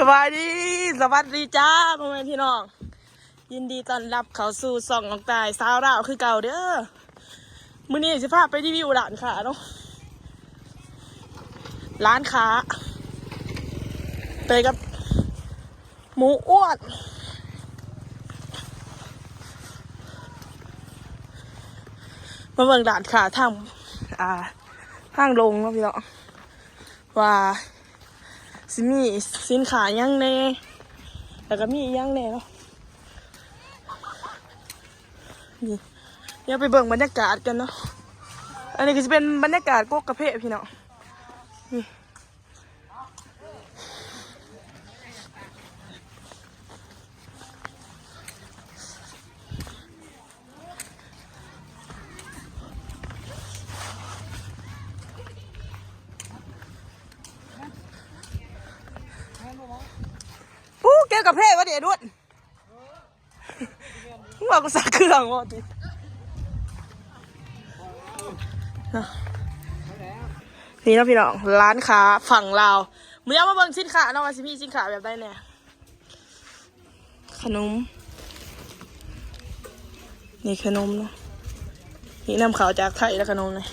วัสดีสวัสดีจ้าพ่อแม่พี่น้องยินดีต้อนรับเข้าสู่ส่องน้องตายสาวเราคือเก่าเด้อมื้อนี้สิพาไปรีวิวร้านค้าเนาะร้านค้าไปกับหมูอ้วนมาเบิ่งร้านค้าทางลงเนาะพี่น้องว่าสิมีสินค้ายังแน่แล้วก็มียังแน่เนาะนี่เดี๋ยวไปเบิ่งบรรยากาศกันเนาะอันนี้ก็จะเป็นบรรยากาศกกกระเพาะพี่น้องนี่แกกระเพาะวะเดี๋ยวด้วยมึงบอกกูสักเครื่องวะดินี่นะพี่น้องร้านค้าฝั่งลาวเมื่อมาเบิ่งสินค้าเนาะว่าสิมีสินค้าแบบใดแน่ขนมนี่ขนมเนาะนี่นำข่าวจากไทยแล้วขนมเลย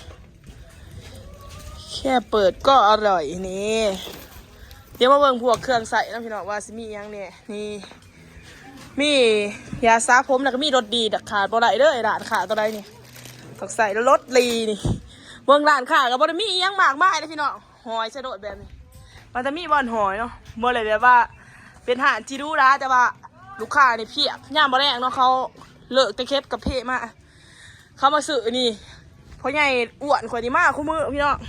แค่เปิดก็อร่อยนี่เดี๋ยวมาเบิ่งพวกเครื่องใส่นะพี่น้องว่าสิมียังเนี่ยนี่มียาซาผมแล้วก็มีรสดีดักขาดบ่ได้เด้อร้านค้าตัวใดนี่ต้องใส่แล้วรสดีนี่เบิ่งร้านค้าก็บ่ได้มีอีหยังมากมายเลยพี่น้องหอยสะโดดแบบนี้มันจะมีบ่อนหอยเนาะบ่เลยแบบว่าเป็นอาหารที่รู้นะแต่ว่าลูกค้านี่เพียบย่ามบ่แรงเนาะเขาเลิกตะเข็บกับเพมาเขามาซื้อนี่เพราะใหญ่อ้วนกว่านี้มากคู่มือพี่น้อง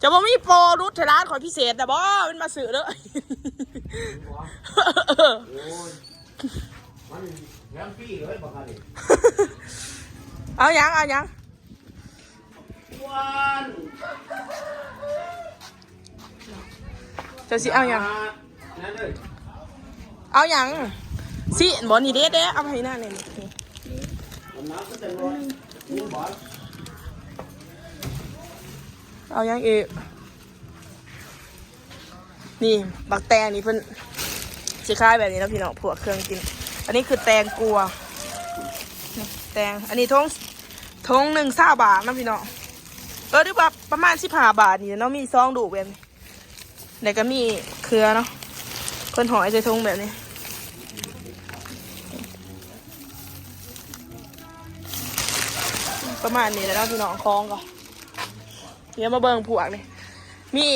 จะบ่มีโปรรุดร้านของพิเศษแต่บ่เป็นมาซื้อเลยเอายังจะสิเอายังสิบ่นี่เด้เอาไปหน้าเนี่ยเอายังอีกนี่บักแตงนี่เพิ่นสิคล้ายแบบนี้แล้วพี่น้องพวกเครื่องกินอันนี้คือแตงกัวแตงอันนี้ทง1 20 บาทนะพี่น้องหรือว่าประมาณ15 บาทนี่เนาะมีซองดูแบบนี้แล้วก็มีเครือเนาะเพิ่นห่อใส่ทงแบบนี้ประมาณนี้แล้วเนาะพี่น้องคล้องก่อนเดี๋ยวมาเบิ่งพวกนี่มี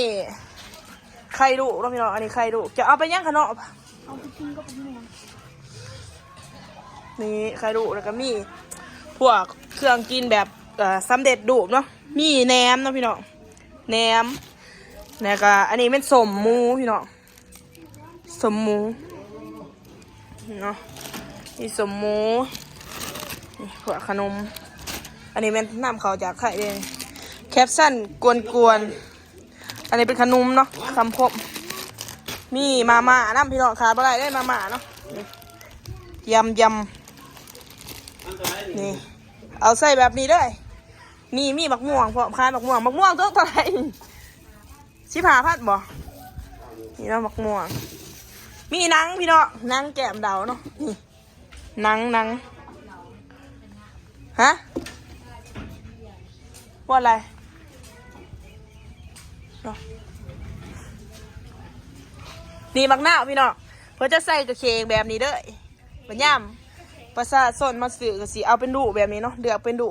ไข่ดุเราพี่น้องอันนี้ไข่ดุจะเอาไปย่างขนมเอาไปกินก็เป็นนี่ไข่ดุแล้วก็มีพวกเครื่องกินแบบสำเร็จรูปเนาะมีแหนมเนาะพี่น้องแหนมแล้วก็อันนี้เป็นสมหมูพี่น้องสมหมูเนาะนี่สมหมูนี่พวกขนมอันนี้เป็นน้ำเขาจากไข่เลยแคปชั่นกวนอันนี้เป็นขนมเนาะคำพบมีมาม่าน้ำพี่น้องขาดอะไรได้มาม่าเนาะยำนี่เอาใส่แบบนี้ด้วยมีบักม่วงพร้อมคายบักม่วงตัวเท่าไหร่15,000บ่นี่เนาะบักม่วงมีนังพี่น้องนังแก้มเดาเนาะนี่นังฮะว่าอะไรนี่มักหน้าพี่น้องเพื่อจะใส่กระเค้กแบบนี้เด้อบัญญัติประสาทส่วนมาสื่อกับสีเอาเป็นดูแบบนี้เนาะเดือกเป็นดู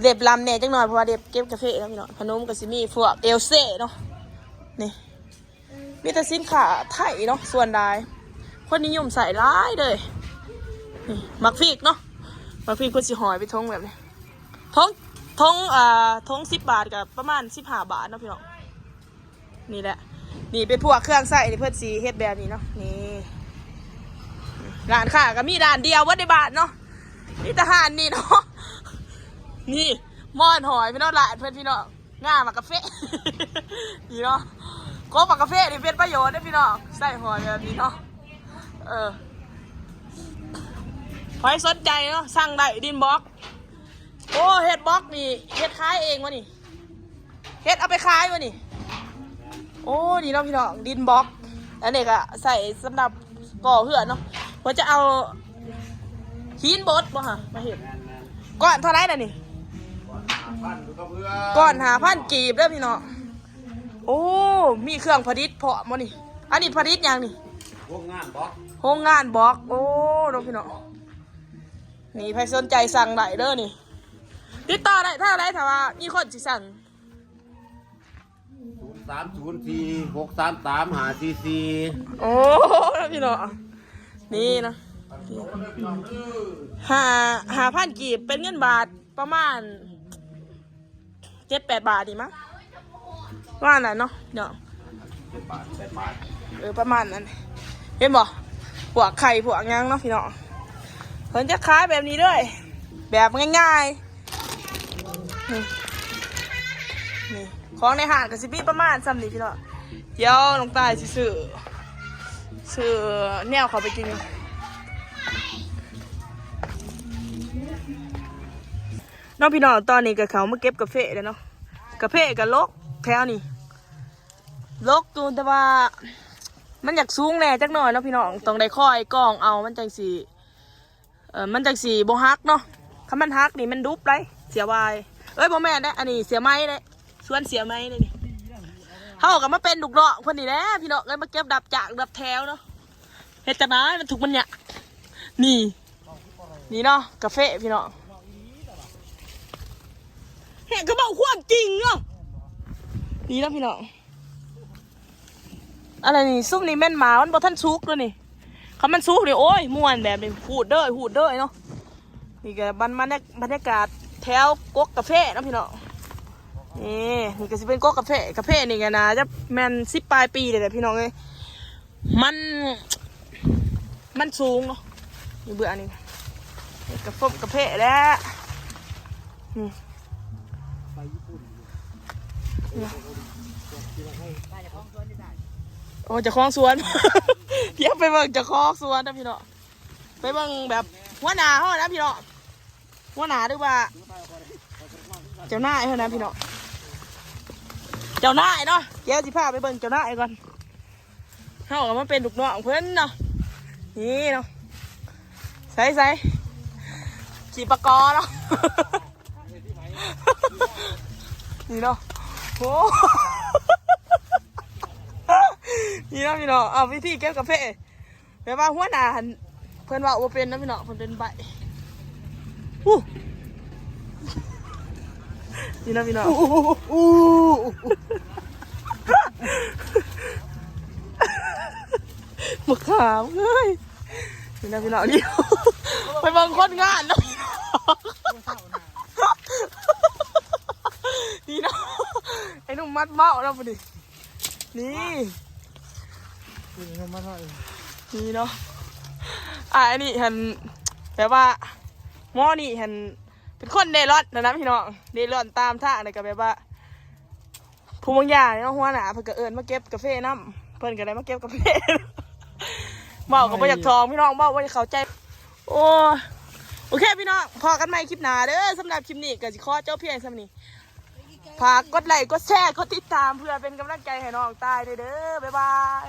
เด็บลำเนี่ยจังหน่อยเพราะว่าเด็บเก็บกาแฟแล้วพี่น้องพนมกับซิมี่พวกเอลเซ่เนาะนี่มีแต่สินค้าไทยเนาะส่วนใดคนนิยมใส่ร้ายเลยนี่มักฟีกเนาะมักฟีกคนสีหอยไปทงแบบนี้ทง10 บาทกับประมาณ15 บาทเนาะพี่น้องนี่แหละนี่เป็นพวกเครื่องใส่ในเพื่อนสีเฮ็ดแบบนี้เนาะนี่ร้านค้าก็มีร้านเดียววัดในบ้านเนาะนี่ทหารนี่เนาะนี่ม่อนหอยพี่น้องร้านเพื่อนพี่น้องง่ามากาแฟนี่เนาะก็มากาแฟนี่เป็นประโยชน์ได้พี่น้องใส่หอยแบบนี้เนาะหอยสนใจเนาะสั่งได้ดินบล็อกโอ้เฮ็ดบล็อกนี่เฮ็ดขายเองวะนี่เฮ็ดเอาไปขายวะนี่ โอ้ดีเนาะพี่น้องดินบล็อกอันนี้ก็ใส่สำหรับก่อเหือนเนาะว่าจะเอาหินบดบ่ฮะมาเห็นก้อนเท่าไรน่ะนี่ก้อน5,000กีบเด้อพี่น้องโอ้มีเครื่องผลิตเพาะมั้นี่อันนี้ผลิตยังนี่โรงงานบล็อกโอ้น้องพี่น้องนี่ใครสนใจสั่งได้เด้อนี่ติดต่อได้ถ้าอะไรถ้าว่ามีคนสิสั่ง0304-633-544โอ้พี่น้องนี่นะ5,000กีบเป็นเงินบาทประมาณ7-8 บาทดีมั้งว่าไหนเนาะเนาะประมาณนั้นเห็นบ่พวกไข่พวกยังเนาะพี่น้องเพิ่นจะขายแบบนี้ด้วยแบบง่ายๆนี่ของในห้างก็สิมีประมาณซ้ำนี่พี่น้องเดี๋ยวลงใต้สิซื้อแนวเขาไปกินน้องพี่น้องตอนนี้กับเขามาเก็บกาแฟแล้วเนาะกาแฟกับลกแถวนี่ลกตูนแต่ว่ามันอยากสูงแน่จักหน่อยเนาะพี่น้องต้องได้ค่อยกองเอามันจังสีมันจังสีบ่ฮักเนาะถ้ามันฮักนี่มันดุบเลยเสียวายบ่แม่นได้อันนี้เสียไม้เลยส่วนเสียไม้เลยนี่เขากับมาเป็นดุกเนาะคนนี้แหละพี่น้องเลยมาเก็บดับจากดับแถวเนาะเฮ็ดจังได๋มันถูกมันเนี่ยนี่เนาะกาแฟพี่น้องเห็นก็บอกความจริงเนาะนี่นะพี่น้องอะไรนี่ซุปนี่แม่นหมามันบ่ทันซุกเลยนี่เขามันซุกเลยโอ้ยม่วนแบบนี้หูดเด้อเนาะนี่ก็บรรยากาศแถวกกกาแฟนะพี่น้องนี่ก็สิเป็นกกกาแฟนี่กันนะจะแม่น10 ปลายปีเลยแหละพี่น้องเลยมันสูงเนาะนี่เบื่อนี่กาแฟแล้วนี่โอ้จะคล้องสวน เดี๋ยวไปเบิ่งจะคล้องสวนนะพี่น้องไปเบิ่งแบบหัวหน้าเขานะพี่น้องหัวหน้าหรือว่าเจ้าหน้าเขานะพี่น้องเจ้าหน้าเนาะเดี๋ยวสิพาไปเบิ่งเจ้าหน้าก่อนเขาก็มาเป็นลูกน้องเพิ่นเนาะนี่เนาะใส่ขี่ปะกอเนาะ นี่เนาะโอ้ นี่เนาะพี่น้องวิธีเก็บกาแฟแปลว่าหัวหน้าเพิ่นว่าโอเป็นนะพี่น้องเพิ่นเป็นใบนี่เนาะพี่น้องมะขามเฮ้ยนี่เนาะพี่น้องนี่ไปเบิ่งคนงานนะพี่น้องนี่เนาะไอ้หนุ่มมัดเมาแล้วพอดีนี่เนาะอันนี้หันแบบว่าหม้อนี่หันเป็นคนเดร่อนนะพี่น้องเดร่อนตามท่าเลยกับแบบว่าภูมิปัญญาเนาะหัวหน้าเพิ่นก็เอิญมาเก็บกาแฟน้ำเพิ่นก็ได้มาเก็บกาแฟเมากับบ่อยากทองพี่น้องเมาบ่อยากเข้าใจโอเคพี่น้องพอกันใหม่คลิปหน้าเด้อสำหรับคลิปนี้ก็สิขอเจ้าเพียงสำนี้ฝากกดไลค์กดแชร์กดติดตามเพื่อเป็นกำลังใจให้น้องตายเด้อบ๊ายบาย